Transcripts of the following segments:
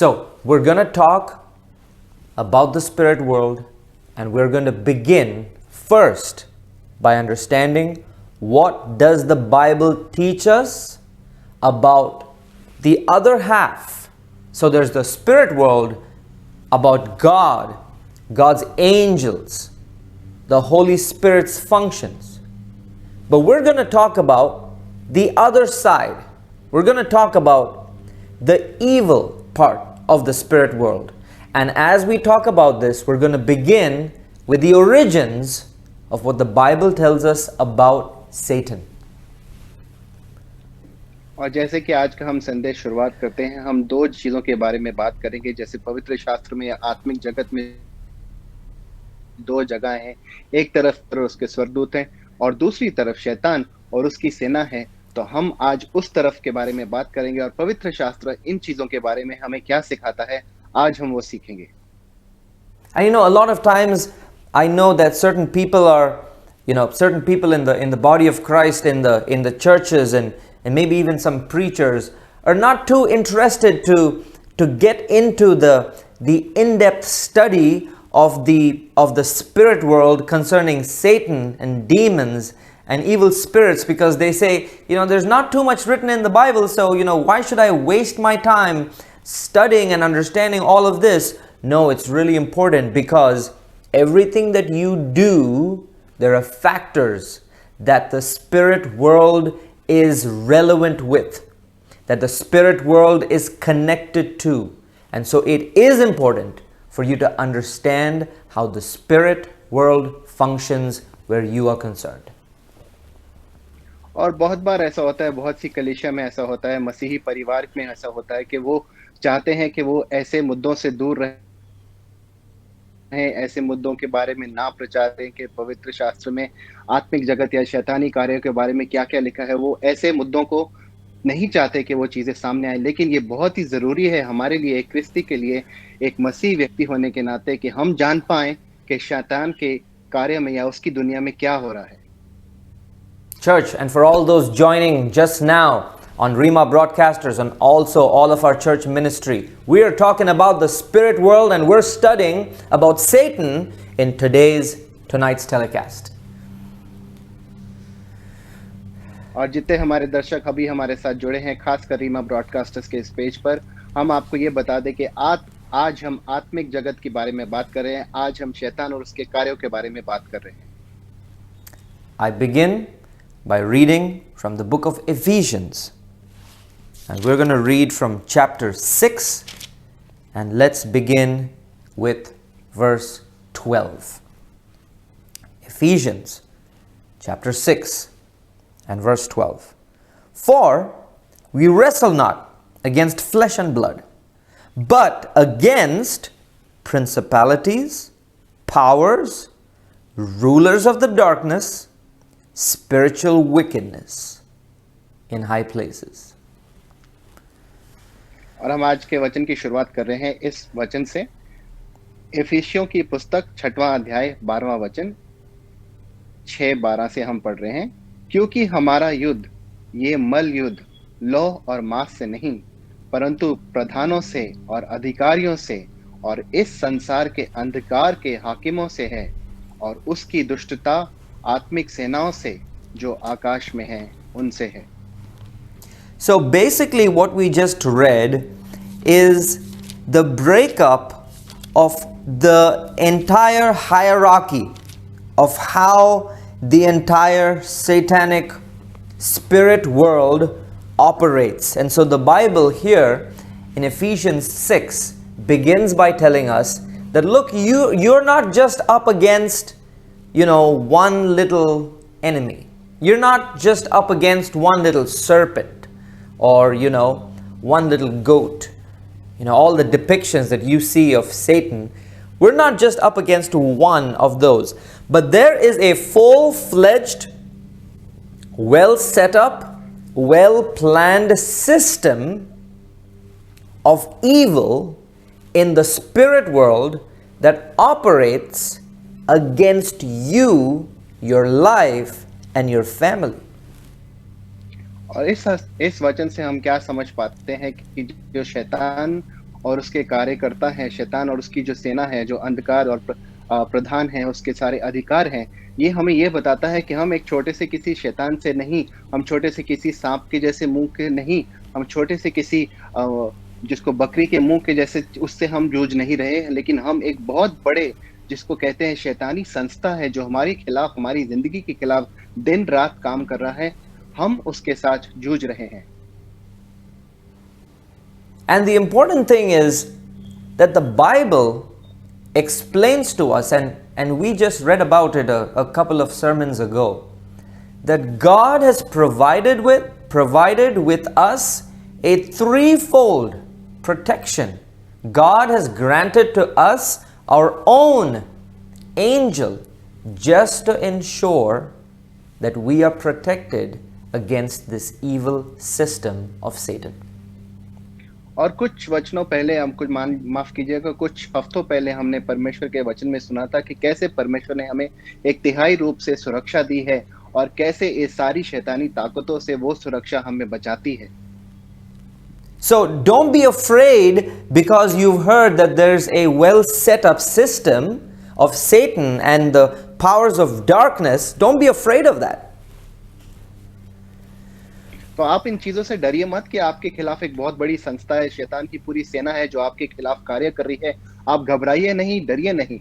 So we're going to talk about the spirit world, and we're going to begin first by understanding what does the Bible teach us about the other half. So there's the spirit world, about God, God's angels, the Holy Spirit's functions. But we're going to talk about the other side. We're going to talk about the evil part of the spirit world. And as we talk about this, we're going to begin with the origins of what the Bible tells us about Satan. और जैसे कि आज का हम संदेश शुरुआत करते हैं, हम दो चीजों के बारे में बात करेंगे। जैसे पवित्र शास्त्र में आत्मिक जगत में दो जगह हैं, एक तरफ उसके स्वर्गदूत हैं और दूसरी तरफ शैतान और उसकी सेना है। तो हम आज उस तरफ के बारे में बात करेंगे और पवित्र शास्त्र इन चीजों के बारे में हमें क्या सिखाता है, आज हम वो सीखेंगे। And you know, a lot of times I know that certain people are, certain people in the body of Christ, in the churches, and maybe even some preachers are not too interested to get into the in-depth study of the spirit world concerning Satan and demons and evil spirits, because they say, there's not too much written in the Bible, so why should I waste my time studying and understanding all of this? No, it's really important, because everything that you do, there are factors that the spirit world is relevant with, that the spirit world is connected to. And so it is important for you to understand how the spirit world functions where you are concerned. और बहुत बार ऐसा होता है, बहुत सी कलीसिया में ऐसा होता है, मसीही परिवार में ऐसा होता है कि वो चाहते हैं कि वो ऐसे मुद्दों से दूर रहें, ऐसे मुद्दों के बारे में ना प्रचार करें कि पवित्र शास्त्र में आत्मिक जगत या शैतानी कार्यों के बारे में क्या-क्या लिखा है। वो ऐसे मुद्दों को नहीं चाहते कि वो चीजें सामने आए, लेकिन ये बहुत ही जरूरी है हमारे लिए, एक क्रिस्ती के लिए, एक मसीह व्यक्ति होने के नाते, कि हम जान पाएं कि शैतान के कार्य में या उसकी दुनिया में क्या हो रहा है। Church, and for all those joining just now on Rima Broadcasters and also all of our church ministry, we are talking about the spirit world, and we're studying about Satan in tonight's telecast. और जितने हमारे दर्शक अभी हमारे साथ जुड़े हैं, खासकर रीमा ब्रॉडकास्टर्स के इस पेज पर, हम आपको ये बता दें कि आज हम आत्मिक जगत के बारे में बात कर रहे हैं। आज हम शैतान और उसके कार्यों के बारे में बात कर रहे हैं। I begin by reading from the book of Ephesians, and we're going to read from chapter 6, and let's begin with verse 12. Ephesians chapter 6 and verse 12. For we wrestle not against flesh and blood, but against principalities, powers, rulers of the darkness, spiritual wickedness in high places. और हम आज के वचन की शुरुआत कर रहे हैं इस वचन से। इफिसियों की पुस्तक 6वां अध्याय 12वां वचन 6:12 से हम पढ़ रहे हैं। क्योंकि हमारा युद्ध ये मल युद्ध लौह और मांस से नहीं, परंतु प्रधानों से और अधिकारियों से और इस संसार के अंधकार के हाकिमों से है, और उसकी दुष्टता आत्मिक सेनाओं से जो आकाश में हैं उनसे है। So basically what we just read is the breakup of the entire hierarchy of how the entire satanic spirit world operates. And so the Bible here in Ephesians 6 begins by telling us that, look, you're not just up against, one little enemy. You're not just up against one little serpent or, one little goat. All the depictions that you see of Satan, we're not just up against one of those. But there is a full-fledged, well set up, well planned system of evil in the spirit world that operates against you, your life, and your family. और इस वचन से हम क्या समझ पाते हैं कि जो शैतान और उसके कार्यकर्ता हैं शैतान और उसकी जो सेना है, जो अंधकार और प्रधान हैं, उसके सारे अधिकार हैं, ये हमें ये बताता है कि हम एक छोटे से किसी शैतान से नहीं, हम छोटे से किसी साँप के जैसे मुँह के नहीं, हम छोटे से किसी जिसको बकरी के मुँह के जैसे उससे हम जूझ नहीं रहे हैं, लेकिन हम एक बहुत बड़े जिसको कहते हैं शैतानी संस्था है, जो हमारे खिलाफ, हमारी ज़िंदगी के खिलाफ दिन-रात काम कर रहा है, हम उसके साथ जूझ रहे हैं। And the important thing is that the Bible explains to us, and we just read about it a couple of sermons ago, that God has provided with us a threefold protection. God has granted to us our own angel just to ensure that we are protected against this evil system of Satan. और कुछ वचनों पहले हम कुछ माफ कीजिएगा, कुछ हफ्तों पहले हमने परमेश्वर के वचन में सुना था कि कैसे परमेश्वर ने हमें एक तिहाई रूप से सुरक्षा दी है और कैसे ये सारी शैतानी ताकतों से वो सुरक्षा हमें बचाती है। So don't be afraid because you've heard that there's a well set up system of Satan and the powers of darkness. Don't be afraid of that. तो आप इन चीजों से डरिए मत कि आपके खिलाफ एक बहुत बड़ी संस्था है, शैतान की पूरी सेना है जो आपके खिलाफ कार्य कर रही है। आप घबराइए नहीं, डरिए नहीं।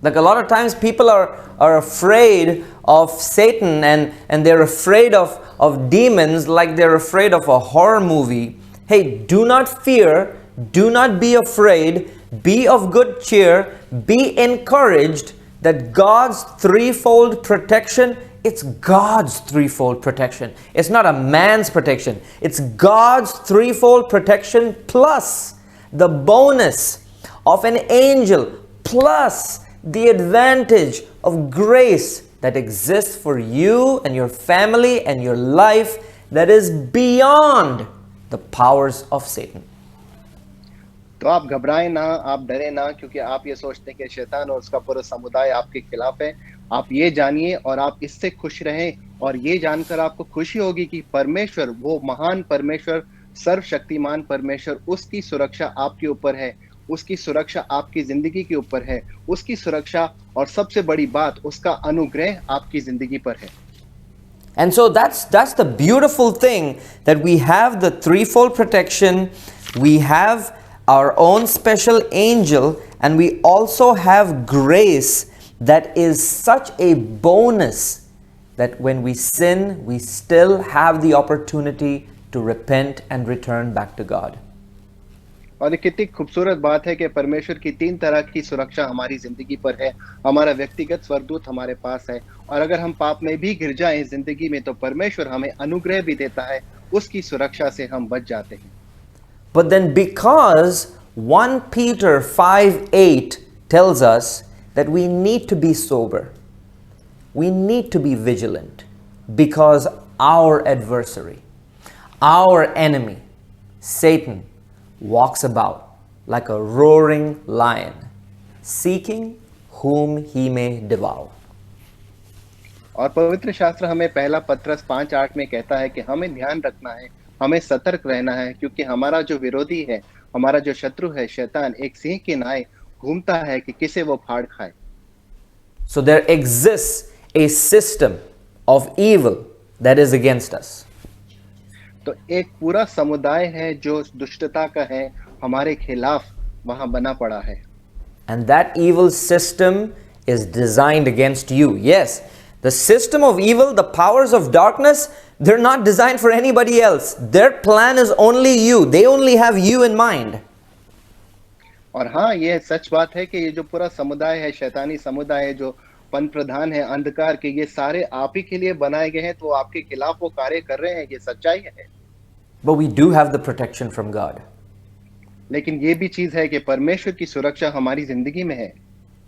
Like a lot of times people are afraid of Satan and they're afraid of demons like they're afraid of a horror movie. Hey, do not fear, do not be afraid, be of good cheer, be encouraged that God's threefold protection, it's God's threefold protection. It's not a man's protection. It's God's threefold protection plus the bonus of an angel plus the advantage of grace that exists for you and your family and your life that is beyond the powers of Satan. तो आप घबराएं ना, आप डरे ना, क्योंकि आप ये सोचते हैं कि शैतान और उसका पूरा समुदाय आपके खिलाफ है। आप ये जानिए और आप इससे खुश रहें और ये जानकर आपको खुशी होगी कि परमेश्वर, वो महान परमेश्वर, सर्वशक्तिमान परमेश्वर, उसकी सुरक्षा आपके ऊपर है, उसकी सुरक्षा आपकी जिंदगी के ऊपर है, उसकी सुरक्षा और सबसे बड़ी बात उसका अनुग्रह आपकी जिंदगी पर है। And so that's the beautiful thing, that we have the threefold protection, we have our own special angel, and we also have grace that is such a bonus that when we sin, we still have the opportunity to repent and return back to God. और ये कितनी खूबसूरत बात है कि परमेश्वर की 3 तरह की सुरक्षा हमारी जिंदगी पर है। हमारा व्यक्तिगत स्वर्गदूत हमारे पास है और अगर हम पाप में भी गिर जाएं जिंदगी में तो परमेश्वर हमें अनुग्रह भी देता है, उसकी सुरक्षा से हम बच जाते हैं। But then because 1 Peter 5:8 tells us that we need to be sober, we need to be vigilant, because our adversary, our enemy, Satan, walks about like a roaring lion, seeking whom he may devour. और पवित्र शास्त्र हमें पहला पत्रस 5:8 में कहता है कि हमें ध्यान रखना है, हमें सतर्क रहना है, क्योंकि हमारा जो विरोधी है, हमारा जो शत्रु है शैतान, एक सिंह के नाए घूमता है कि किसे वो फाड़ खाए। So there exists a system of evil that is against us. तो एक पूरा समुदाय है जो दुष्टता का है, हमारे खिलाफ वहां बना पड़ा है। And that evil system is designed against you. Yes, the system of evil, the powers of darkness, they're not designed for anybody else. Their plan is only you. They only have you in mind. और हाँ, ये सच बात है कि ये जो पूरा समुदाय है, शैतानी समुदाय है, जो पन प्रधान है अंधकार के, ये सारे आप ही के लिए बनाए गए हैं, तो आपके खिलाफ वो कार्य कर रहे हैं, ये सच्चाई है। But we do have the protection from God. लेकिन ये भी चीज है कि परमेश्वर की सुरक्षा हमारी जिंदगी में है।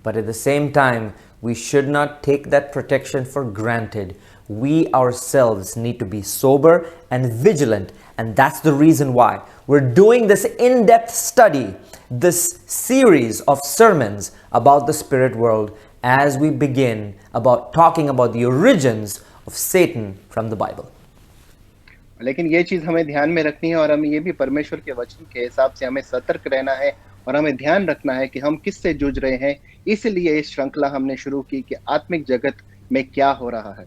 But at the same time, we should not take that protection for granted. We ourselves need to be sober and vigilant, and that's the reason why we're doing this in-depth study, this series of sermons about the spirit world, as we begin about talking about the origins of Satan from the Bible. लेकिन ये चीज हमें ध्यान में रखनी है और हमें ये भी परमेश्वर के वचन के हिसाब से हमें सतर्क रहना है और हमें ध्यान रखना है कि हम किससे जूझ रहे हैं। इसलिए इस श्रृंखला हमने शुरू की कि आत्मिक जगत में क्या हो रहा है।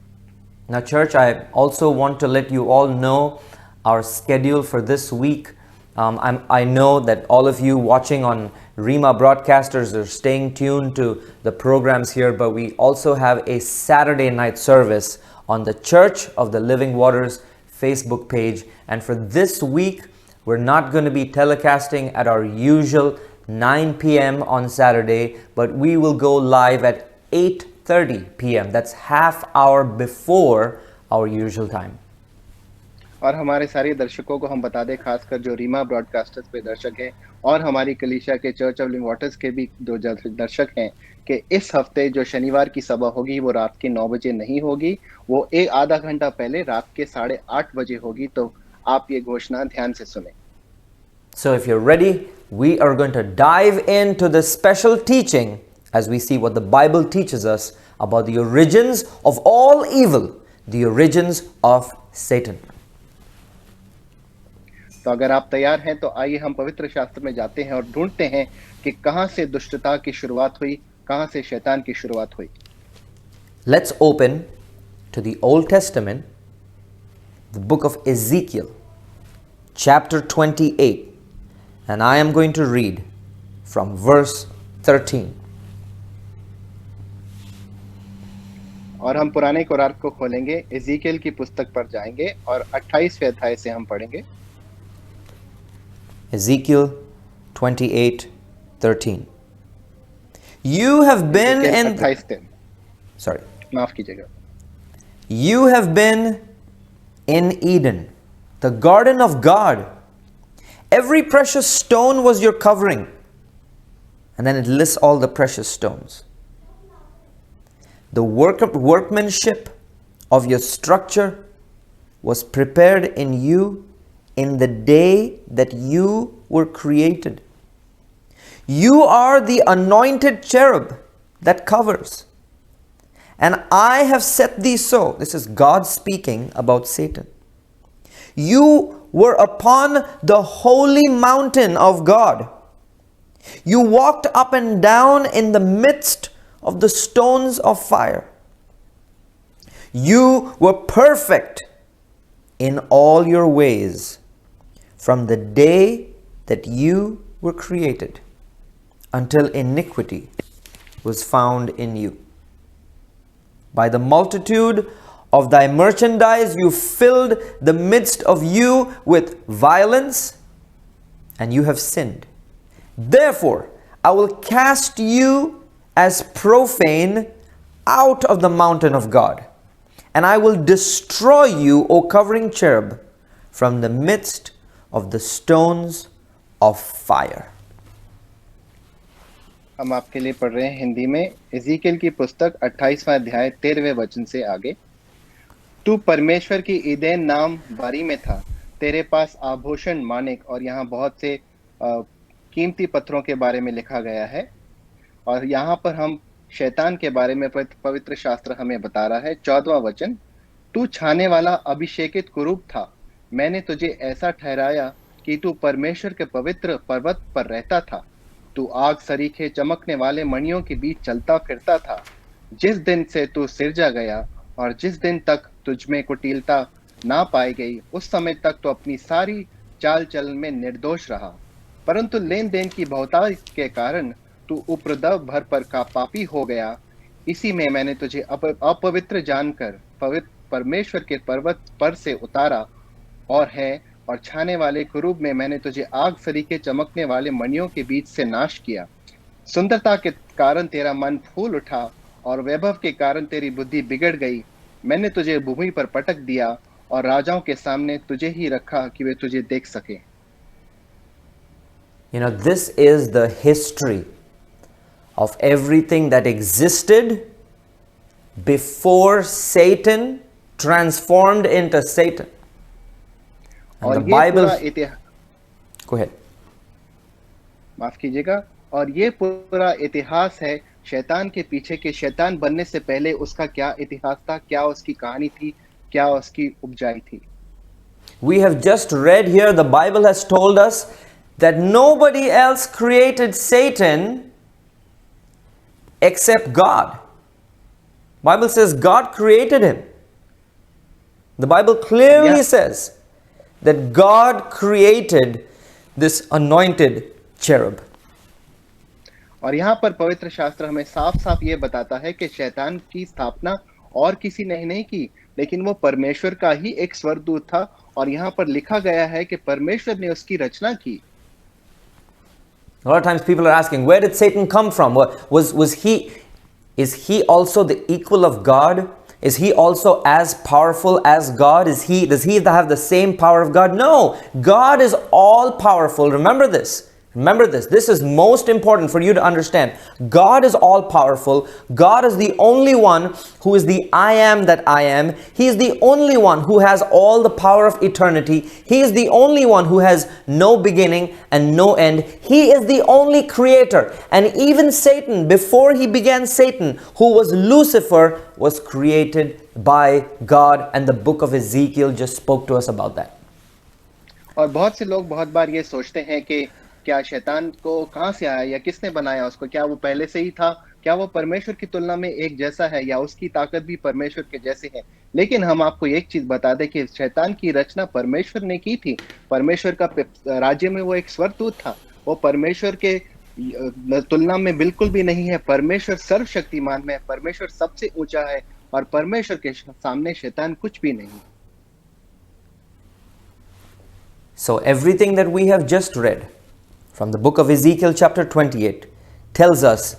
Now, church, I also want to let you all know our schedule for this week. I know that all of you watching on Rima broadcasters are staying tuned to the programs here, but we also have a Saturday night service on the Church of the Living Waters Facebook page. And for this week, we're not going to be telecasting at our usual 9 p.m. on Saturday, but we will go live at 8:30 p.m. That's half hour before our usual time. और हमारे सारे दर्शकों को हम बता दें, खासकर जो रीमा ब्रॉडकास्टर्स पे दर्शक हैं और हमारी कलीसिया के चर्च ऑफ लिविंग वाटर्स के भी जो दर्शक हैं, कि इस हफ्ते जो शनिवार की सभा होगी वो रात के 9 बजे नहीं होगी, वो एक आधा घंटा पहले रात के 8:30 बजे होगी। तो आप ये घोषणा ध्यान से सुने। So if you're ready, we are going to dive into the special teaching as we see what the Bible teaches us about the origins of all evil, the origins of Satan. तो अगर आप तैयार हैं तो आइए हम पवित्र शास्त्र में जाते हैं और ढूंढते हैं कि कहां से दुष्टता की शुरुआत हुई, कहां से शैतान की शुरुआत हुई। Let's open to the Old Testament, the book of Ezekiel, chapter 28, and I am going to read from verse 13. और हम पुराने कुरान को खोलेंगे, एजीकियल की पुस्तक पर जाएंगे और 28वें अध्याय से हम पढ़ेंगे। Ezekiel 28:13. You have been in 28 sorry. माफ कीजिएगा। You have been in Eden, the garden of God. Every precious stone was your covering. And then it lists all the precious stones. The workmanship of your structure was prepared in you in the day that you were created. You are the anointed cherub that covers. And I have set thee so. This is God speaking about Satan. You were upon the holy mountain of God. You walked up and down in the midst of the stones of fire. You were perfect in all your ways from the day that you were created until iniquity was found in you. By the multitude of thy merchandise you filled the midst of you with violence, and you have sinned. Therefore I will cast you as profane out of the mountain of God, and I will destroy you, O covering cherub, from the midst of the stones of fire. हम आपके लिए पढ़ रहे हैं हिंदी में, एजीकियल की पुस्तक 28वां अध्याय 13वें वचन से आगे। तू परमेश्वर की ईदेन नाम बारी में था, तेरे पास आभूषण, मानिक और यहाँ बहुत से कीमती पत्थरों के बारे में लिखा गया है। और यहाँ पर हम शैतान के बारे में पवित्र शास्त्र हमें बता रहा है। 14वां वचन, तू छाने वाला अभिषेकित कुरूप था, मैंने तुझे ऐसा ठहराया कि तू परमेश्वर के पवित्र पर्वत पर रहता था। तू आग सरीखे चमकने वाले मणियों के बीच चलता फिरता था। जिस दिन से तू सिरजा गया और जिस दिन तक तुझमें कुटिलता ना पाई गई, उस समय तक तो अपनी सारी चाल चलन में निर्दोष रहा। परंतु लेन देन की बहुतायत के कारण तू उपद्रव भर पर का पापी हो गया। इसी में मैंने तुझे अपवित्र जानकर परमेश्वर के पर्वत पर से उतारा और छाने वाले कुरूब में मैंने तुझे आग सरीखे चमकने वाले मणियों के बीच से नाश किया। सुंदरता के कारण तेरा मन फूल उठा और वैभव के कारण तेरी बुद्धि बिगड़ गई। मैंने तुझे भूमि पर पटक दिया और राजाओं के सामने तुझे ही रखा कि वे तुझे देख सके। You know, this is the history of everything that existed before Satan transformed into Satan. And और the ये Bible. पूरा इतिहास, Go ahead. माफ कीजिएगा, और ये पूरा इतिहास है शैतान के पीछे के शैतान बनने से पहले उसका क्या इतिहास था, क्या उसकी कहानी थी, क्या उसकी उपजाई थी। We have just read here, the Bible has told us that nobody else created Satan except God. Bible says God created him. The Bible clearly says that God created this anointed cherub. और यहाँ पर पवित्र शास्त्र हमें साफ साफ ये बताता है कि शैतान की स्थापना और किसी ने नहीं की, लेकिन वो परमेश्वर का ही एक स्वर्गदूत था। और यहाँ पर लिखा गया है कि परमेश्वर ने उसकी रचना की। A lot of times people are asking, where did Satan come from? Is he also the equal of God? Is he also as powerful as God? Does he have the same power of God? No, God is all powerful. Remember this. Remember this. This is most important for you to understand. God is all powerful. God is the only one who is the I am that I am. He is the only one who has all the power of eternity. He is the only one who has no beginning and no end. He is the only creator. And even Satan, before he began Satan, who was Lucifer, was created by God. And the book of Ezekiel just spoke to us about that. और बहुत से लोग बहुत बार ये सोचते हैं कि क्या शैतान को कहां से आया या किसने बनाया उसको, क्या वो पहले से ही था, क्या वो परमेश्वर की तुलना में एक जैसा है या उसकी ताकत भी परमेश्वर के जैसे है। लेकिन हम आपको एक चीज बता दें कि शैतान की रचना परमेश्वर ने की थी। परमेश्वर का राज्य में वो एक स्वर्गदूत था। वो परमेश्वर के तुलना में बिल्कुल भी नहीं है। परमेश्वर सर्वशक्तिमान है, परमेश्वर सबसे ऊंचा है और परमेश्वर के सामने शैतान कुछ भी नहीं। So everything that we have just read from the book of Ezekiel chapter 28 tells us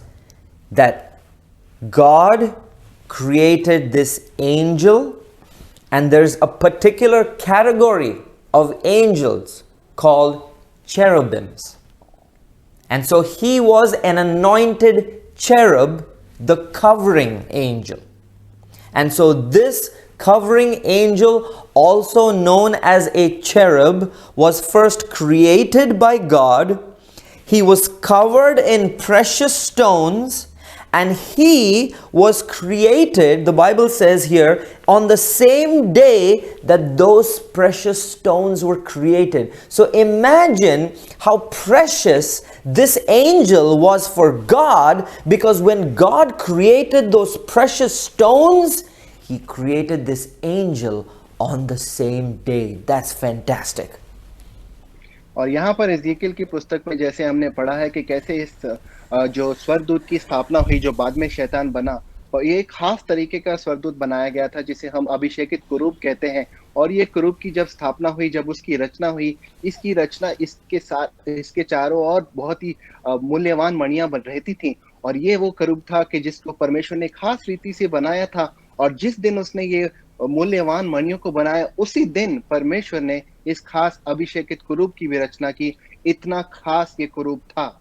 that God created this angel, and there's a particular category of angels called cherubims. And so he was an anointed cherub, the covering angel. And so this covering angel, also known as a cherub, was first created by God. He was covered in precious stones, and he was created, the Bible says here, on the same day that those precious stones were created. So imagine how precious this angel was for God, because when God created those precious stones, he created this angel on the same day. That's fantastic. और यहाँ पर इज़ेकियल की पुस्तक में जैसे हमने पढ़ा है कि कैसे इस जो स्वर्गदूत की स्थापना हुई, जो बाद में शैतान बना, और ये एक खास तरीके का स्वर्गदूत बनाया गया था जिसे हम अभिषेकित कुरूब कहते हैं। और ये कुरूब की जब स्थापना हुई, जब उसकी रचना हुई, इसकी रचना इसके साथ इसके चारों ओर बहुत ही मूल्यवान मणियां बन रहती थी। और ये वो कुरूब था कि जिसको परमेश्वर ने खास रीति से बनाया था। और जिस दिन उसने ये मूल्यवान मणियों को बनाया, उसी दिन परमेश्वर ने इस खास अभिषेकित कुरूब की भी रचना की। इतना खास ये कुरूब था।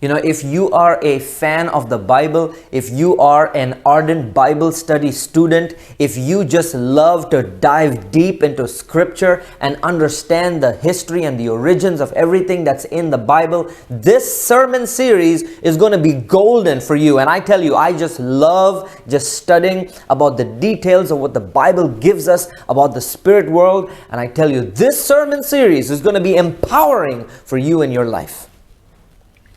You know, if you are a fan of the Bible, if you are an ardent Bible study student, if you just love to dive deep into scripture and understand the history and the origins of everything that's in the Bible, this sermon series is going to be golden for you. And I tell you, I just love just studying about the details of what the Bible gives us about the spirit world. And I tell you, this sermon series is going to be empowering for you in your life.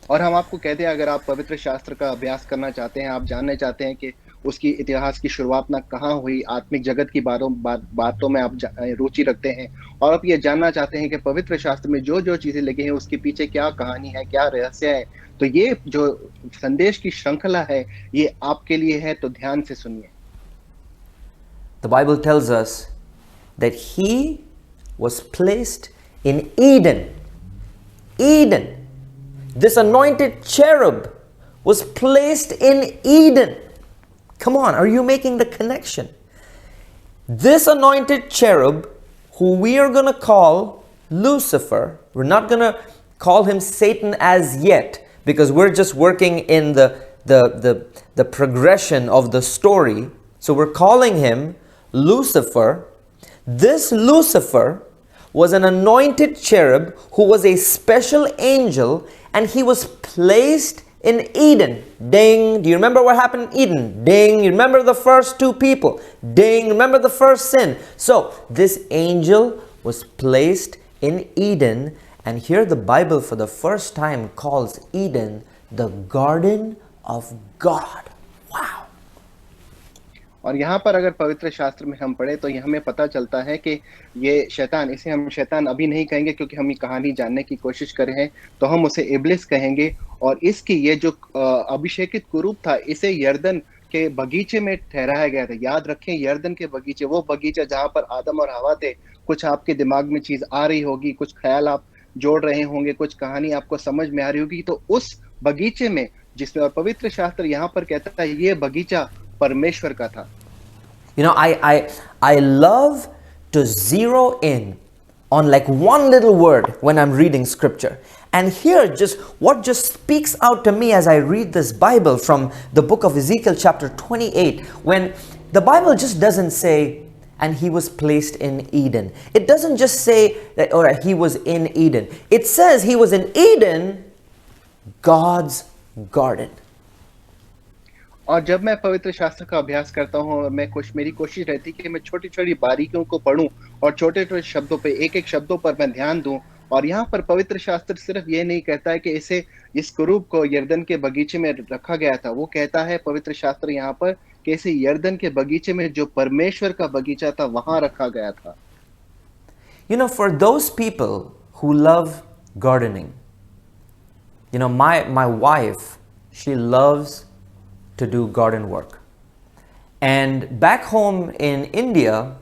और हम आपको कहते हैं, अगर आप पवित्र शास्त्र का अभ्यास करना चाहते हैं, आप जानना चाहते हैं कि उसकी इतिहास की शुरुआत ना कहाँ हुई, आत्मिक जगत की बातों में आप रुचि रखते हैं, और आप ये जानना चाहते हैं कि पवित्र शास्त्र में जो जो चीजें लिखी हैं उसके पीछे क्या कहानी है, क्या रहस्य है, तो ये जो संदेश की श्रृंखला है ये आपके लिए है। तो ध्यान से सुनिए। The Bible tells us that he was placed in Eden. Eden. This anointed cherub was placed in Eden. Come on, are you making the connection? This anointed cherub, who we are going to call Lucifer, we're not going to call him Satan as yet, because we're just working in the progression of the story. So we're calling him Lucifer. This Lucifer was an anointed cherub who was a special angel, and he was placed in Eden. Ding. Do you remember what happened in Eden? Ding. You remember the first two people? Ding. Remember the first sin? So this angel was placed in Eden, and here the Bible for the first time calls Eden the Garden of God. Wow. और यहाँ पर अगर पवित्र शास्त्र में हम पढ़े तो ये हमें पता चलता है कि ये शैतान, इसे हम शैतान अभी नहीं कहेंगे क्योंकि हम ये कहानी जानने की कोशिश कर रहे हैं, तो हम उसे इब्लिस कहेंगे। और इसकी ये जो अभिषेकित कुरूप था, इसे यरदन के बगीचे में ठहराया गया था। याद रखें, यरदन के बगीचे, वो बगीचा जहाँ पर आदम और हवा थे। कुछ आपके दिमाग में चीज आ रही होगी, कुछ ख्याल आप जोड़ रहे होंगे, कुछ कहानी आपको समझ में आ रही होगी, तो उस बगीचे में जिसमें, और पवित्र शास्त्र यहाँ पर कहता है ये बगीचा परमेश्वर का था। You know, I love to zero in on like one little word when I'm reading scripture. And here what just speaks out to me as I read this Bible from the book of Ezekiel chapter 28, when the Bible just doesn't say, and he was placed in Eden. It doesn't just say that, or he was in Eden. It says he was in Eden, God's garden. और जब मैं पवित्र शास्त्र का अभ्यास करता हूँ और मेरी कोशिश रहती है कि मैं छोटी छोटी बारीकियों को पढूं और छोटे छोटे शब्दों पे, एक एक शब्दों पर मैं ध्यान दूं। और यहाँ पर पवित्र शास्त्र सिर्फ ये नहीं कहता है कि इस कुरूप को यरदन के बगीचे में रखा गया था, वो कहता है पवित्र शास्त्र यहाँ पर कि इसे यरदन के बगीचे में, जो परमेश्वर का बगीचा था, वहां रखा गया था। You know, for those people who love gardening, you know, my wife, she loves to do garden work. And back home in India,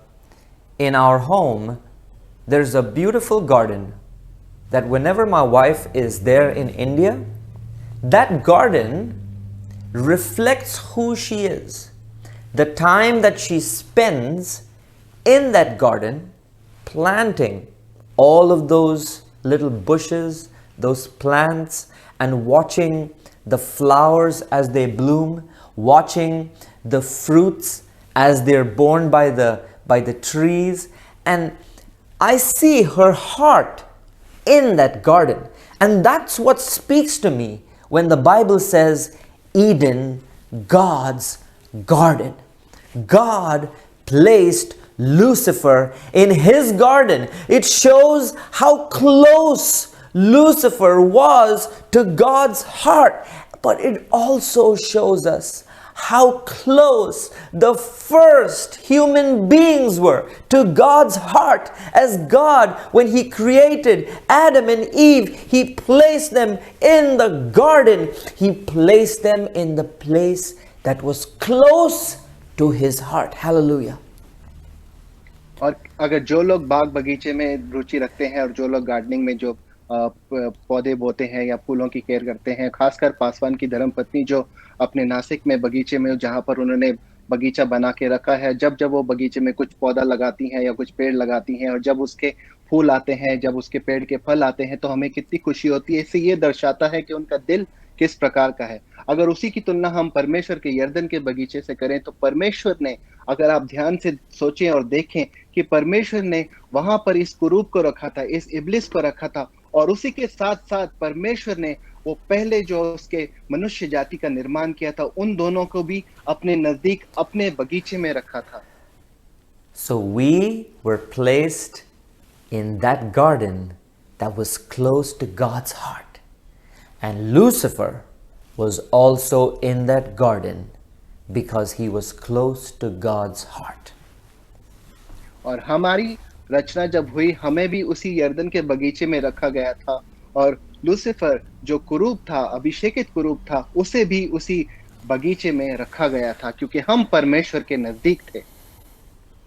in our home, there's a beautiful garden that whenever my wife is there in India, that garden reflects who she is. The time that she spends in that garden planting all of those little bushes, those plants, and watching the flowers as they bloom, watching the fruits as they're borne by the trees. And I see her heart in that garden. And that's what speaks to me when the Bible says Eden, God's garden. God placed Lucifer in his garden. It shows how close Lucifer was to God's heart, but it also shows us how close the first human beings were to God's heart. As God, when He created Adam and Eve, He placed them in the garden. He placed them in the place that was close to His heart. Hallelujah. और अगर जो लोग बाग बगीचे में रुचि रखते हैं और जो लोग गार्डनिंग में जो पौधे बोते हैं या फूलों की केयर करते हैं, खासकर पासवान की धर्मपत्नी जो अपने नासिक में बगीचे में, जहाँ पर उन्होंने बगीचा बना के रखा है, जब जब वो बगीचे में कुछ पौधा लगाती हैं या कुछ पेड़ लगाती हैं, और जब उसके फूल आते हैं, जब उसके पेड़ के फल आते हैं, तो हमें कितनी खुशी होती है। इससे ये दर्शाता है कि उनका दिल किस प्रकार का है। अगर उसी की तुलना हम परमेश्वर के यरदन के बगीचे से करें, तो परमेश्वर ने, अगर आप ध्यान से सोचें और देखें कि परमेश्वर ने वहां पर इस कुरूप को रखा था, इस इब्लिस को रखा था, और उसी के साथ साथ परमेश्वर ने वो पहले जो उसके मनुष्य जाति का निर्माण किया था, उन दोनों को भी अपने नजदीक, अपने बगीचे में रखा था। So we were placed in that garden that was close to God's heart. And Lucifer was also in that garden because he was close to God's heart. और हमारी रचना जब हुई, हमें भी उसी यरदन के बगीचे में रखा गया था, और लूसीफर जो कुरूप था, अभिषेकित कुरूप था, उसे भी उसी बगीचे में रखा गया था, क्योंकि हम परमेश्वर के नजदीक थे।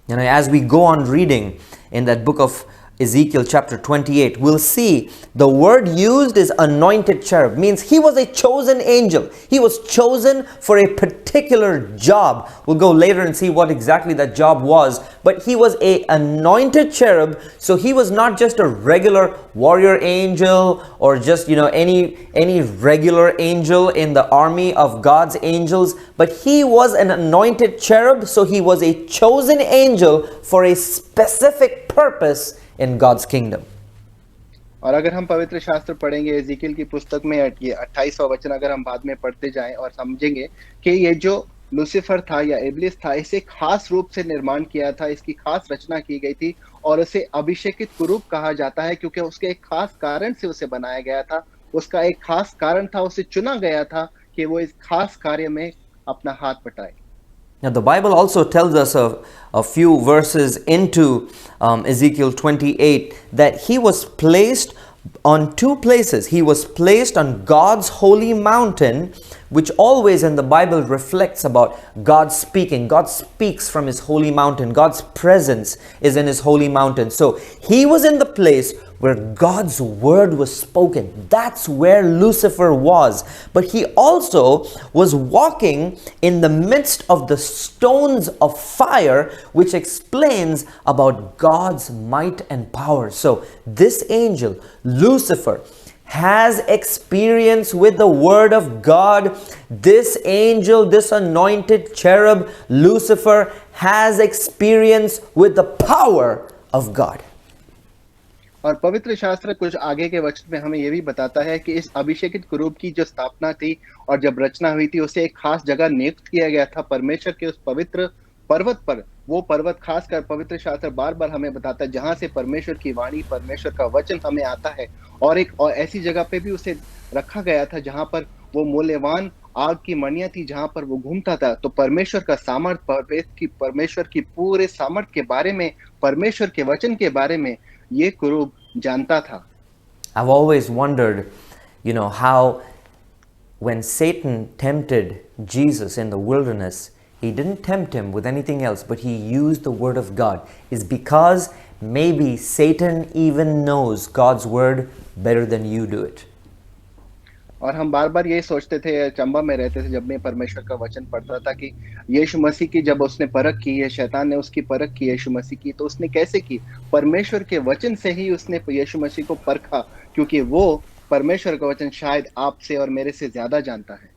You know, as we go on reading in that book of Ezekiel chapter 28, we'll see the word used is anointed cherub, means he was a chosen angel. He was chosen for a particular job. We'll go later and see what exactly that job was, but he was a anointed cherub. So he was not just a regular warrior angel or just, you know, any regular angel in the army of God's angels, but he was an anointed cherub. So he was a chosen angel for a specific purpose in God's kingdom. और अगर हम पवित्र शास्त्र पढ़ेंगे, एजिकियल की पुस्तक में ये 28वां वचन अगर हम बाद में पढ़ते जाएं और समझेंगे कि ये जो लूसीफर था या इब्लिस था, इसे खास रूप से निर्माण किया था, इसकी खास रचना की गई थी, और उसे अभिषेकित कुरूप कहा जाता है क्योंकि उसके एक खास कारण से उसे बनाया गया था। उसका एक खास कारण था, उसे चुना गया था कि वो इस खास कार्य में अपना हाथ बटाए। Now, the Bible also tells us a few verses into Ezekiel 28 that he was placed on two places. He was placed on God's holy mountain, which always in the Bible reflects about God speaking. God speaks from his holy mountain. God's presence is in his holy mountain. So he was in the place where God's word was spoken. That's where Lucifer was. But he also was walking in the midst of the stones of fire, which explains about God's might and power. So this angel, Lucifer, has experience with the word of God. This angel, this anointed cherub, Lucifer, has experience with the power of God. और पवित्र शास्त्र कुछ आगे के वचन में हमें यह भी बताता है कि इस अभिषेकित कुरूप की जो स्थापना थी और जब रचना हुई थी, उसे एक खास जगह नियुक्त किया गया था परमेश्वर के उस पवित्र पर्वत पर। वो पर्वत खासकर पवित्र शास्त्र बार बार हमें बताता है जहां से परमेश्वर की वाणी, परमेश्वर का वचन हमें आता है। और ऐसी जगह पे भी उसे रखा गया था जहां पर वो मूल्यवान आग की मणियां थी, जहां पर वो घूमता था। तो परमेश्वर का सामर्थ, परमेश्वर की पूरे सामर्थ के बारे में, परमेश्वर के वचन के बारे में ये कुरूब जानता था। I've always wondered, how when Satan tempted Jesus in the wilderness, he didn't tempt him with anything else, but he used the word of God. Is because maybe Satan even knows God's word better than you do it. और हम बार बार यही सोचते थे, चंबा में रहते थे जब मैं परमेश्वर का वचन पढ़ता था कि यीशु मसीह की जब उसने परख की है, शैतान ने उसकी परख की यीशु मसीह की, तो उसने कैसे की? परमेश्वर के वचन से ही उसने यीशु मसीह को परखा, क्योंकि वो परमेश्वर का वचन शायद आपसे और मेरे से ज्यादा जानता है।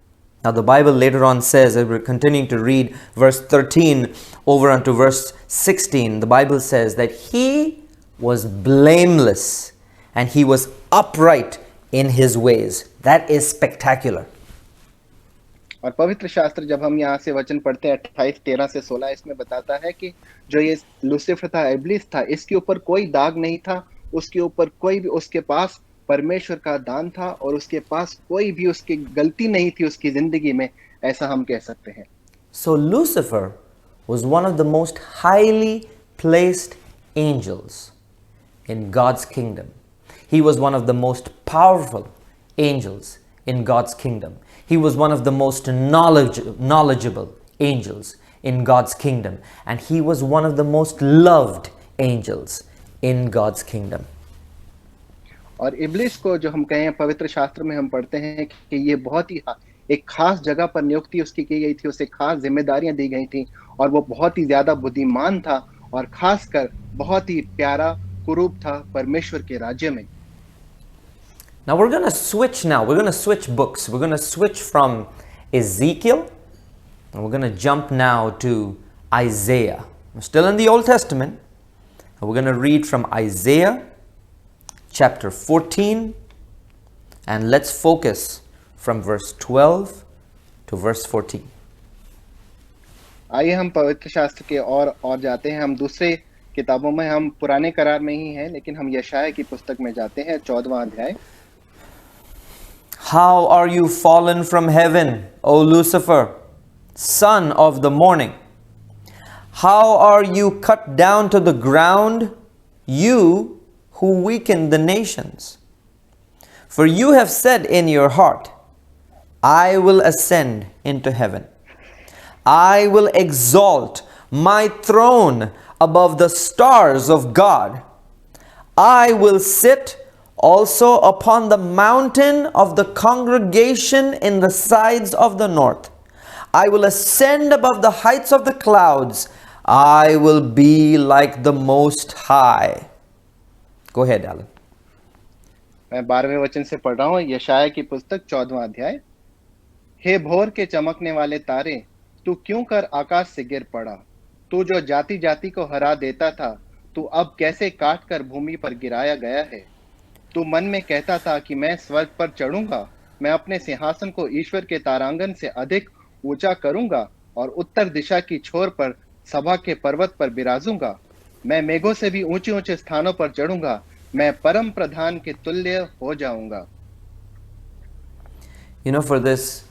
Now the Bible later on says, as we're continuing to read verse 13 over onto verse 16, the Bible says that he was blameless and he was upright in his ways. That is spectacular. और पवित्र शास्त्र जब हम यहाँ से वचन पढ़ते हैं 28, 13 से 16, इसमें बताता है कि जो ये लूसीफर था, इब्लिस था, इसके ऊपर कोई दाग नहीं था, उसके ऊपर कोई भी, उसके पास परमेश्वर का दान था और उसके पास कोई भी उसकी गलती नहीं थी उसकी जिंदगी में, ऐसा हम कह सकते हैं। So Lucifer was one of the most highly placed angels in God's kingdom. He was one of the most powerful angels in God's kingdom. He was one of the most knowledgeable angels in God's kingdom. And he was one of the most loved angels in God's kingdom. और इब्लिस को जो हम कहें, पवित्र शास्त्र में हम पढ़ते हैं कि ये बहुत ही एक खास जगह पर नियुक्ति उसकी की गई थी, उसे खास जिम्मेदारियां दी गई थी और वो बहुत ही ज्यादा बुद्धिमान था और खासकर बहुत ही प्यारा कुरूप था परमेश्वर के राज्य में। Now we're going to switch now. We're going to switch books. We're going to switch from Ezekiel and we're going to jump now to Isaiah. We're still in the Old Testament. And we're going to read from Isaiah chapter 14 and let's focus from verse 12 to verse 14. आइए हम पवित्र शास्त्र के और जाते हैं। हम दूसरे किताबों में, हम पुराने करार में ही हैं, लेकिन हम यशाया की पुस्तक में जाते हैं, 14वां अध्याय। How are you fallen from heaven, O Lucifer, son of the morning? How are you cut down to the ground, you who weaken the nations? For you have said in your heart, I will ascend into heaven. I will exalt my throne above the stars of God. I will sit also upon the mountain of the congregation in the sides of the north. I will ascend above the heights of the clouds. I will be like the Most High. Go ahead, Alan. मैं 12वें वचन से पढ़ रहा हूँ, यशाया की पुस्तक 14वां अध्याय। हे भोर के चमकने वाले तारे, तू क्यों कर आकाश से गिर पड़ा? तू जो जाति जाति को हरा देता था, तू अब कैसे काट कर भूमि पर गिराया गया है? तू मन में कहता था कि मैं स्वर्ग पर चढ़ूंगा, मैं अपने सिंहासन को ईश्वर के तारांगन से अधिक ऊंचा करूंगा और उत्तर दिशा की छोर पर सभा के पर्वत पर बिराजूंगा। मैं मेघों से भी ऊंचे ऊंचे स्थानों पर चढ़ूंगा, मैं परम प्रधान के तुल्य हो जाऊंगा। You know, for this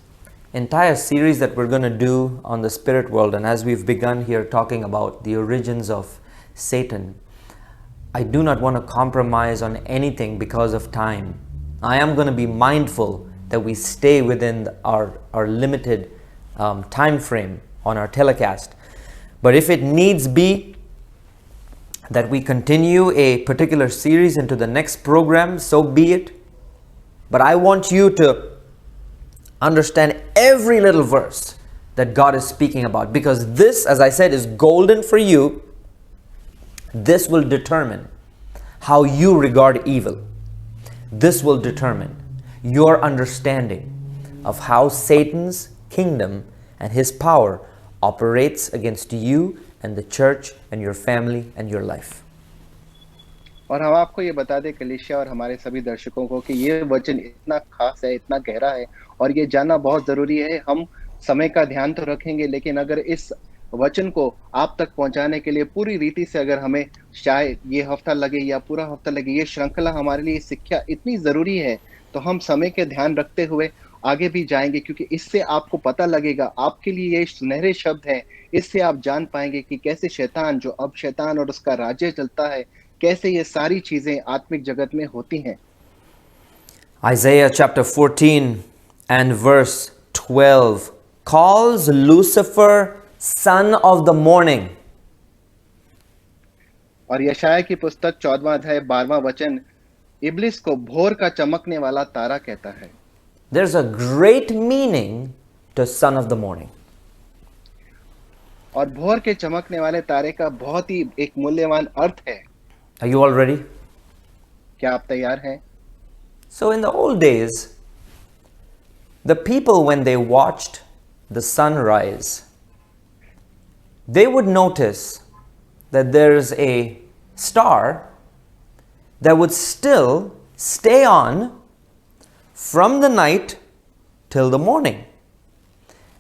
entire series that we're going to do on the spirit world, and as we've begun here talking about the origins of Satan, I do not want to compromise on anything because of time. I am going to be mindful that we stay within our limited time frame on our telecast. But if it needs be that we continue a particular series into the next program, so be it. But I want you to understand every little verse that God is speaking about, because this, as I said, is golden for you. This will determine how you regard evil. This will determine your understanding of how Satan's kingdom and his power operates against you and the church and your family and your life. और हम आपको ये बता दें कलीसिया और हमारे सभी दर्शकों को कि ये वचन इतना खास है, इतना गहरा है और ये जानना बहुत जरूरी है। हम समय का ध्यान तो रखेंगे, लेकिन अगर इस वचन को आप तक पहुंचाने के लिए पूरी रीति से अगर हमें शायद ये हफ्ता लगे या पूरा हफ्ता लगे, ये श्रृंखला हमारे लिए शिक्षा इतनी जरूरी है, तो हम समय के ध्यान रखते हुए आगे भी जाएंगे, क्योंकि इससे आपको पता लगेगा, आपके लिए ये सुनहरे शब्द हैं। इससे आप जान पाएंगे कि कैसे शैतान, जो अब शैतान और उसका राज्य चलता है, कैसे ये सारी चीजें आत्मिक जगत में होती हैं। Isaiah chapter 14 and verse 12 calls Lucifer son of the morning. और यशाया की पुस्तक 14वां अध्याय 12वां वचन इब्लिस को भोर का चमकने वाला तारा कहता है। There's a great meaning to son of the morning. और भोर के चमकने वाले तारे का बहुत ही एक मूल्यवान अर्थ है। Are you all ready? क्या आप तैयार हैं? So in the old days, the people, when they watched the sun rise, they would notice that there's a star that would still stay on from the night till the morning.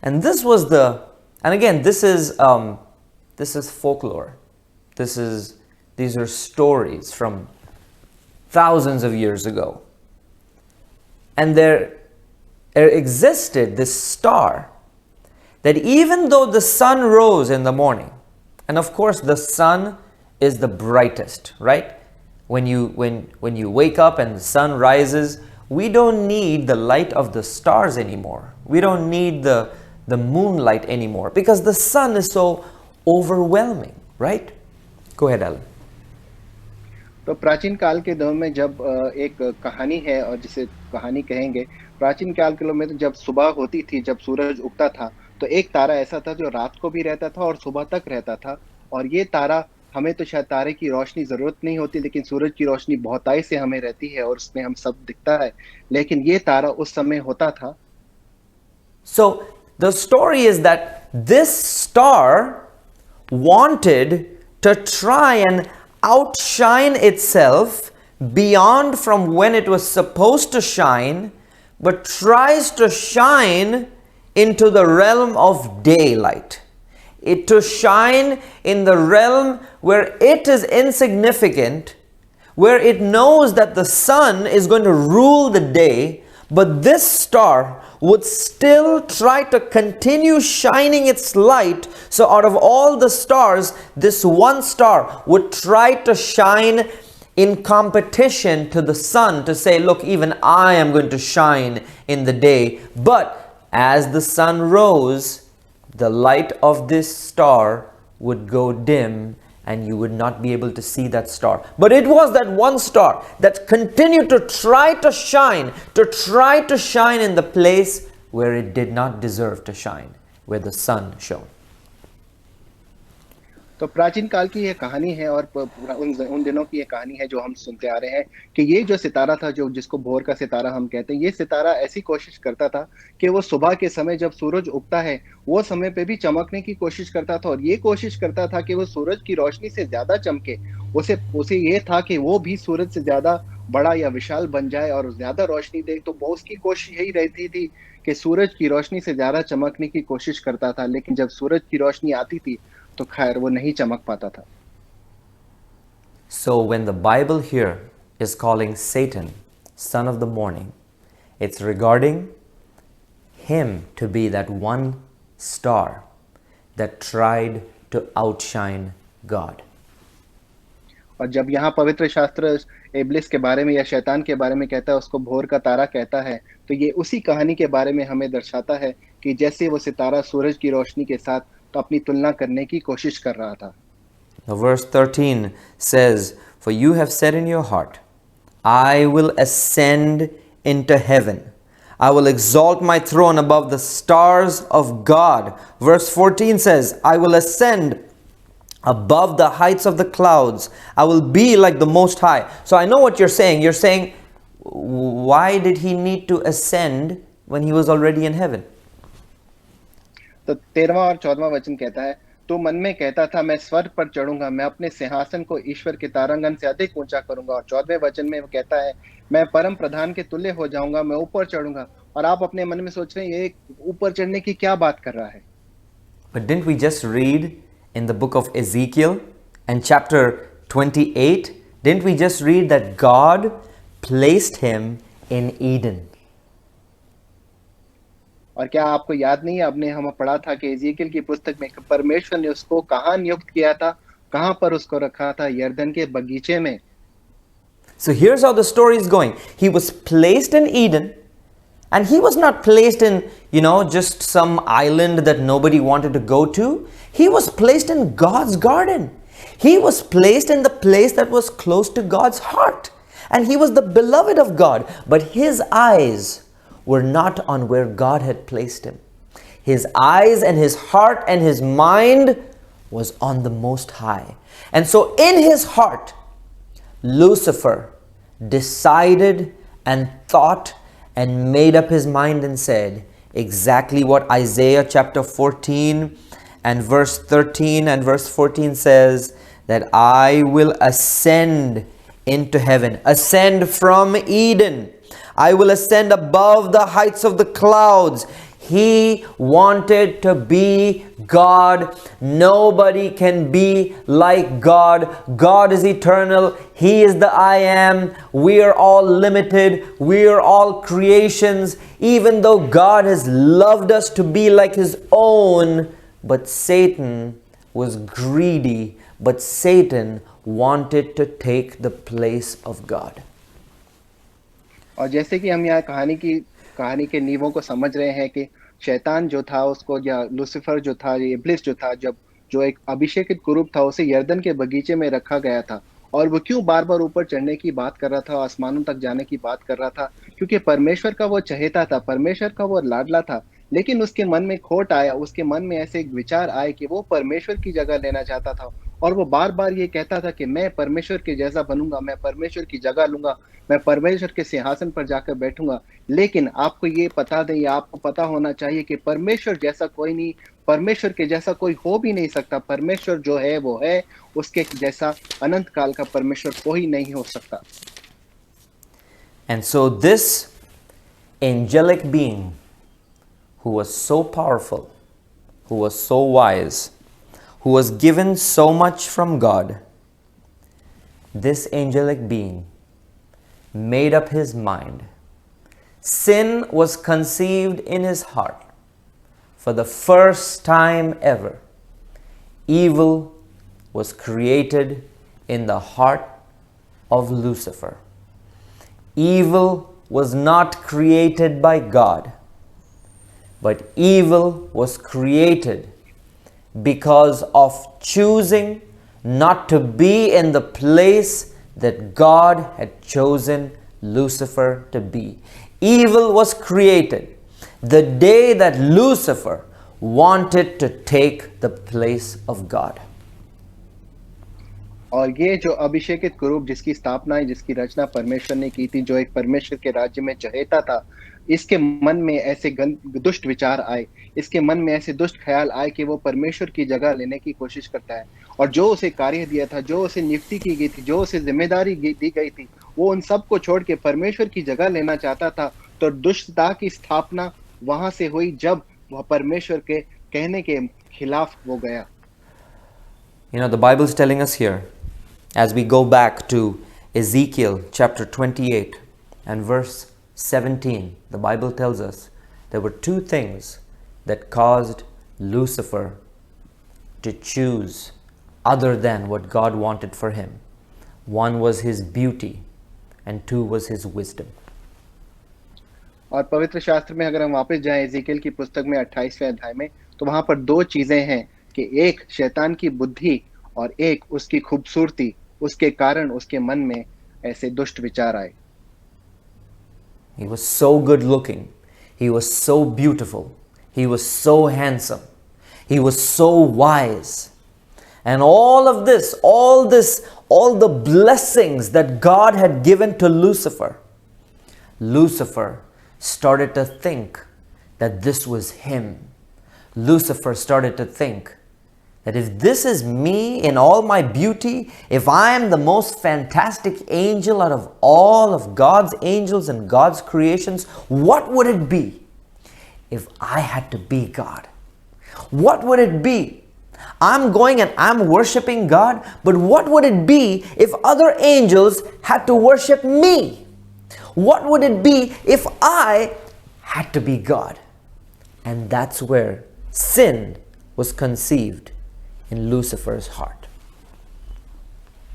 And this was and again, this is folklore. These are stories from thousands of years ago. And there existed this star that even though the sun rose in the morning, and of course the sun is the brightest, right? When you wake up and the sun rises, we don't need the light of the stars anymore. We don't need the moonlight anymore, because the sun is so overwhelming, right? Go ahead, Alan. तो प्राचीन काल के दौर में जब एक कहानी है, और जिसे कहानी कहेंगे, प्राचीन काल के में तो जब सुबह होती थी, जब सूरज उगता था, तो एक तारा ऐसा था जो रात को भी रहता था और सुबह तक रहता था। और ये तारा, हमें तो शायद तारे की रोशनी जरूरत नहीं होती, लेकिन सूरज की रोशनी बहुतायत से हमें रहती है और उसमें हम सब दिखता है, लेकिन ये तारा उस समय होता था। So the story is that this star wanted to try and outshine itself beyond from when it was supposed to shine, but tries to shine into the realm of daylight. It to shine in the realm where it is insignificant, where it knows that the sun is going to rule the day, but this star would still try to continue shining its light. So out of all the stars, this one star would try to shine in competition to the sun, to say, look, even I am going to shine in the day. But as the sun rose, the light of this star would go dim, and you would not be able to see that star. But it was that one star that continued to try to shine in the place where it did not deserve to shine, where the sun shone. तो प्राचीन काल की ये कहानी है, और उन दिनों की ये कहानी है जो हम सुनते आ रहे हैं, कि ये जो सितारा था, जो जिसको भोर का सितारा हम कहते हैं, ये सितारा ऐसी कोशिश करता था कि वो सुबह के समय जब सूरज उगता है, वो समय पे भी चमकने की कोशिश करता था, और ये कोशिश करता था कि वो सूरज की रोशनी से ज्यादा चमके। उसे ये था कि वो भी सूरज से ज्यादा बड़ा या विशाल बन जाए और ज्यादा रोशनी दे। तो वो उसकी कोशिश यही रहती थी कि सूरज की रोशनी से ज्यादा चमकने की कोशिश करता था, लेकिन जब सूरज की रोशनी आती थी तो खैर वो नहीं चमक पाता था। So when the Bible here is calling Satan son of the morning, it's regarding him to be that one star that tried to outshine God. और जब यहाँ पवित्र शास्त्र इब्लिस के बारे में या शैतान के बारे में कहता है, उसको भोर का तारा कहता है, तो ये उसी कहानी के बारे में हमें दर्शाता है कि जैसे वो सितारा सूरज की रोशनी के साथ तो अपनी तुलना करने की कोशिश कर रहा था. Now verse 13 says, "For you have said in your heart, I will ascend into heaven. I will exalt my throne above the stars of God." Verse 14 says, "I will ascend above the heights of the clouds. I will be like the Most High." So I know what you're saying. You're saying, why did he need to ascend when he was already in heaven? तो 13वां और 14वां वचन कहता है, तो मन में कहता था, मैं स्वर्ग पर चढ़ूंगा, मैं अपने सिंहासन को ईश्वर के तारांगण से अधिक ऊंचा करूंगा. और 14वें वचन में वो कहता है, मैं परम प्रधान के तुल्य हो जाऊंगा, मैं ऊपर चढ़ूंगा. और आप अपने मन में सोच रहे हैं, ये ऊपर चढ़ने की क्या बात कर रहा है? But didn't we just read in the book of Ezekiel and chapter 28, didn't we just read that God placed him in Eden? और क्या आपको याद नहीं है, आपने हम पढ़ा था कि इज़ेकियल की पुस्तक में परमेश्वर ने उसको कहाँ नियुक्त किया था, कहाँ पर उसको रखा था? यरदन के बगीचे में. So here's how the story is going. He was placed in Eden, and he was not placed in, just some island that nobody wanted to go to. He was placed in God's garden. He was placed in the place that was close to God's heart. And he was the beloved of God. But his eyes were not on where God had placed him. His eyes and his heart and his mind was on the Most High. And so in his heart, Lucifer decided and thought and made up his mind and said exactly what Isaiah chapter 14 and verse 13 and verse 14 says, that I will ascend into heaven, ascend from Eden. I will ascend above the heights of the clouds. He wanted to be God. Nobody can be like God. God is eternal. He is the I am. We are all limited. We are all creations. Even though God has loved us to be like His own, but Satan was greedy. But Satan wanted to take the place of God. और जैसे कि हम यहाँ कहानी के नींवों को समझ रहे हैं कि शैतान जो था उसको, या लूसीफर जो था, इब्लिस जो था, जो एक अभिषेकित कुरूप था, उसे यरदन के बगीचे में रखा गया था. और वो क्यों बार बार ऊपर चढ़ने की बात कर रहा था, आसमानों तक जाने की बात कर रहा था? क्योंकि परमेश्वर का वो चहेता था, परमेश्वर का वो लाडला था. लेकिन उसके मन में खोट आया, उसके मन में ऐसे एक विचार आए कि वो परमेश्वर की जगह लेना चाहता था. और वो बार बार ये कहता था कि मैं परमेश्वर के जैसा बनूंगा, मैं परमेश्वर की जगह लूंगा, मैं परमेश्वर के सिंहासन पर जाकर बैठूंगा. लेकिन आपको ये बता दें, या आपको पता होना चाहिए कि परमेश्वर जैसा कोई नहीं, परमेश्वर के जैसा कोई हो भी नहीं सकता. परमेश्वर जो है वो है, उसके जैसा अनंत काल का परमेश्वर कोई नहीं हो सकता. And so this angelic being who was so powerful, who was so wise, who was given so much from God, this angelic being made up his mind. Sin was conceived in his heart. For the first time ever, evil was created in the heart of Lucifer. Evil was not created by God, but evil was created because of choosing not to be in the place that God had chosen Lucifer to be. Evil was created the day that Lucifer wanted to take the place of God. और ये जो अभिषेकित कुरूप जिसकी स्थापना, जिसकी रचना परमेश्वर ने की थी, जो एक परमेश्वर के राज्य में चहेता था, इसके मन में ऐसे दुष्ट विचार आए, इसके मन में ऐसे दुष्ट ख्याल आए कि वो परमेश्वर की जगह लेने की कोशिश करता है. और जो उसे कार्य दिया था, जो उसे नियुक्ति की गई थी, जो उसे जिम्मेदारी दी गई थी, वो उन सबको छोड़ के परमेश्वर की जगह लेना चाहता था. तो दुष्टता की स्थापना वहां से हुई जब वह परमेश्वर के कहने के खिलाफ वो गया. The Bible is telling us here As we go back to Ezekiel chapter 28 and verse 17, the Bible tells us there were two things that caused Lucifer to choose other than what God wanted for him. One was his beauty and two was his wisdom. और पवित्र शास्त्र में अगर हम वापस जाएं इज़ीकेल की पुस्तक में 28वें अध्याय में, तो वहां पर दो चीजें हैं कि एक शैतान की बुद्धि और एक उसकी खूबसूरती, उसके कारण उसके मन में ऐसे दुष्ट विचार आए. He was so good looking. He was so beautiful. He was so handsome. He was so wise. And all the blessings that God had given to Lucifer started to think that this was him. Lucifer started to think that if this is me in all my beauty, if I am the most fantastic angel out of all of God's angels and God's creations, what would it be if I had to be God? What would it be? I'm going and I'm worshiping God, but what would it be if other angels had to worship me? What would it be if I had to be God? And that's where sin was conceived in Lucifer's heart.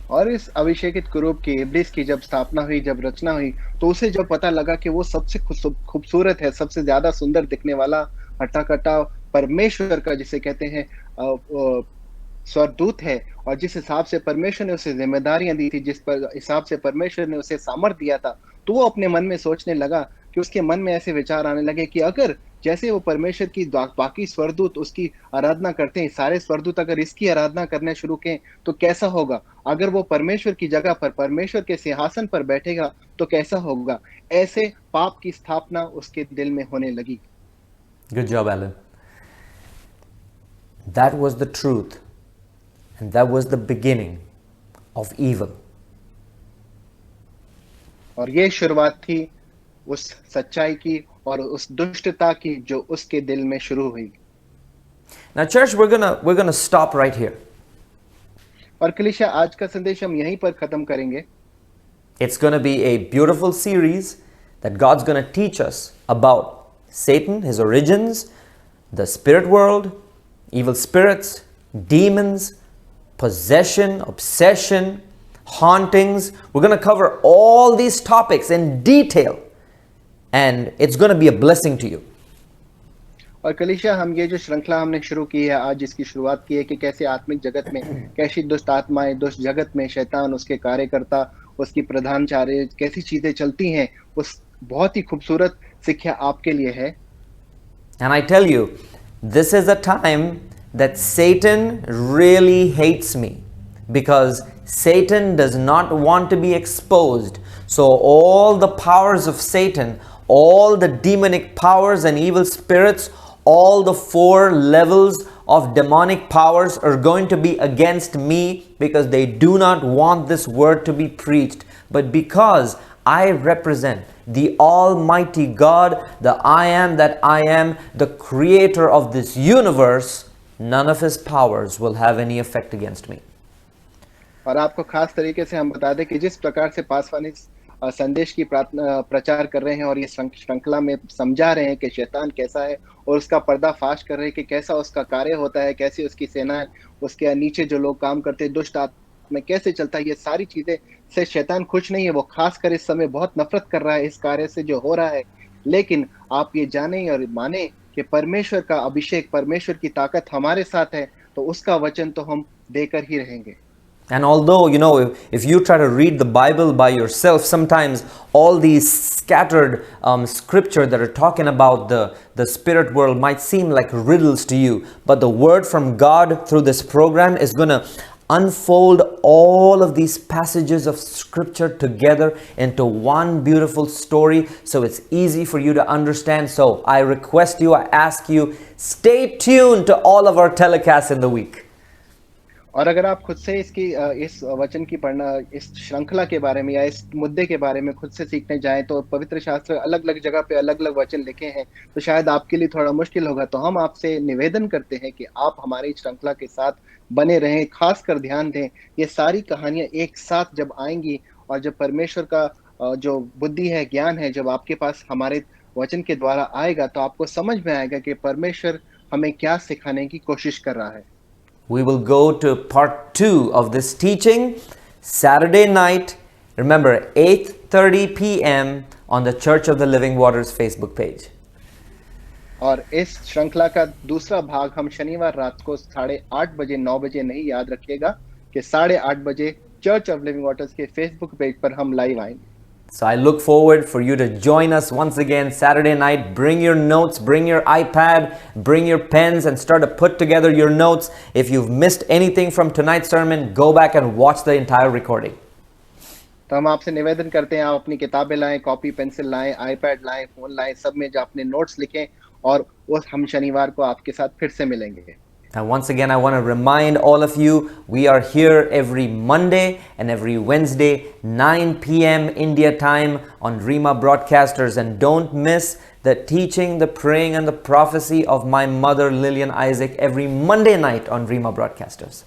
और इस अभिषेकित कुरूप की, इब्लिस की जब स्थापना हुई, जब रचना हुई, तो उसे जब पता लगा कि वो सबसे खूबसूरत है, सबसे ज्यादा सुंदर दिखने वाला हट्टा-कट्टा परमेश्वर का, जिसे कहते हैं स्वरदूत है, और जिस हिसाब से परमेश्वर ने उसे जिम्मेदारियां दी थी, जिस पर हिसाब से परमेश्वर ने उसे सामर्थ दिया था, तो वो अपने मन में सोचने लगा कि उसके मन में ऐसे विचार आने लगे कि अगर जैसे वो परमेश्वर की बाकी स्वरदूत उसकी आराधना करते हैं, सारे स्वरदूत अगर इसकी आराधना करने शुरू करें तो कैसा होगा? अगर वो परमेश्वर की जगह पर, परमेश्वर के सिंहासन पर बैठेगा तो कैसा होगा? ऐसे पाप की स्थापना उसके दिल में होने लगी. Good job, Alan. That was the truth, and that was the beginning of evil. और ये शुरुआत थी उस सच्चाई की और उस दुष्टता की जो उसके दिल में शुरू हुई. Now, church, we're gonna stop right here. और कलीसिया, आज का संदेश हम यहीं पर खत्म करेंगे. It's gonna be a beautiful series that God's gonna teach us about Satan, his origins, the spirit world, evil spirits, demons, possession, obsession, hauntings. We're going to cover all these topics in detail, and it's going to be a blessing to you. और कलीसिया, हम ये जो श्रृंखला हमने शुरू की है, आज इसकी शुरुआत की है कि कैसे आत्मिक जगत में कैसी दुष्ट आत्माएं, दुष्ट जगत में शैतान, उसके कार्यकर्ता, उसकी प्रधानचार्य, कैसी चीजें चलती हैं, उस बहुत ही खूबसूरत शिक्षा आपके लिए है. And I tell you, this is a time that Satan really hates me, because Satan does not want to be exposed. So all the powers of Satan, all the demonic powers and evil spirits, all the 4 levels of demonic powers are going to be against me, because they do not want this word to be preached. But because I represent the Almighty God, the I am that I am, the creator of this universe, none of his powers will have any effect against me. और आपको खास तरीके से हम बता दें कि जिस प्रकार से पासवानी संदेश की प्रचार कर रहे हैं और ये श्रृंखला में समझा रहे हैं कि शैतान कैसा है और उसका पर्दाफाश कर रहे हैं कि कैसा उसका कार्य होता है, कैसे उसकी सेना, उसके नीचे जो लोग काम करते हैं, दुष्ट आत्मा में कैसे चलता है, ये सारी चीजें से शैतान खुश नहीं है. वो खासकर इस समय बहुत नफरत कर रहा है इस कार्य से जो हो रहा है. लेकिन आप ये जाने और माने कि परमेश्वर का अभिषेक, परमेश्वर की ताकत हमारे साथ है, तो उसका वचन तो हम देकर ही रहेंगे. And although, if you try to read the Bible by yourself, sometimes all these scattered scripture that are talking about the spirit world might seem like riddles to you. But the word from God through this program is going to unfold all of these passages of scripture together into one beautiful story, so it's easy for you to understand. So I request you, I ask you, stay tuned to all of our telecasts in the week. और अगर आप खुद से इस वचन की पढ़ना, इस श्रृंखला के बारे में या इस मुद्दे के बारे में खुद से सीखने जाएं, तो पवित्र शास्त्र अलग-अलग जगह पे अलग-अलग वचन लिखे हैं, तो शायद आपके लिए थोड़ा मुश्किल होगा। तो हम आपसे निवेदन करते हैं कि आप हमारी श्रृंखला के साथ बने रहें, खासकर ध्यान दें, ये सारी कहानियाँ एक साथ जब आएँगी और जब परमेश्वर का जो बुद्धि है, ज्ञान है, जब आपके पास हमारे वचन के द्वारा आएगा, तो आपको समझ में आएगा कि परमेश्वर हमें क्या सिखाने की कोशिश कर रहा है। We will go to part 2 of this teaching Saturday night. Remember, 8:30 p.m. on the Church of the Living Waters Facebook page. और इस श्रृंखला का दूसरा भाग हम शनिवार रात को 8:30 बजे, 9 बजे नहीं, याद रखिएगा कि 8:30 बजे चर्च ऑफ लिविंग वाटर्स के फेसबुक पेज पर हम लाइव आएंगे। So I look forward for you to join us once again Saturday night. Bring your notes, bring your iPad, bring your pens and start to put together your notes. If you've missed anything from tonight's sermon, go back and watch the entire recording. तो हम आपसे निवेदन करते हैं, आप अपनी किताबें लाएं, कॉपी पेंसिल लाएं, आईपैड लाएं, फोन लाएं, सब में जो अपने नोट्स लिखें और वो हम शनिवार को आपके साथ फिर से मिलेंगे। And once again, I want to remind all of you, we are here every Monday and every Wednesday, 9 p.m. India time on Rima Broadcasters. And don't miss the teaching, the praying and the prophecy of my mother Lillian Isaac every Monday night on Rima Broadcasters.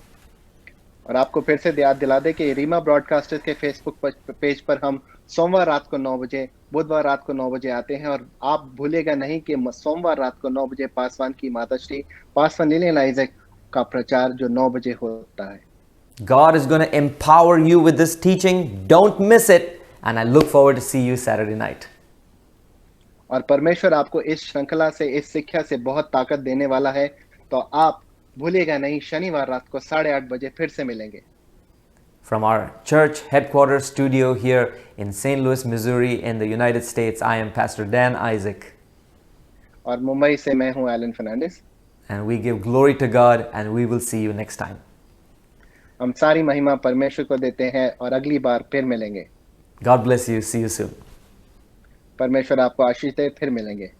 और आपको फिर से याद दिला दे कि Reema broadcasters के Facebook page पर हम सोमवार रात को 9 बजे, बुधवार रात को 9 बजे आते हैं। और आप भूलेगा नहीं कि सोमवार रात को 9 बजे पासवान की माता श्री पासवान लिलियन आइजैक का प्रचार जो 9 बजे होता है। God is going to empower you with this teaching. Don't miss it. And I look forward to see you Saturday night. और परमेश्वर आपको इस श्रृंखला से, इस शिक्षा से बहुत ताकत देने वाला है। तो आप भूलेगा नहीं, शनिवार रात को 8:30 बजे फिर से मिलेंगे। From our church headquarters studio here in St. Louis, Missouri in the United States, I am Pastor Dan Isaac. और मुंबई से मैं हूं Alan Fernandes. And we give glory to God and we will see you next time. हम सारी महिमा परमेश्वर को देते हैं और अगली बार फिर मिलेंगे। God bless you. See you soon. परमेश्वर आपको आशीष दे, फिर मिलेंगे।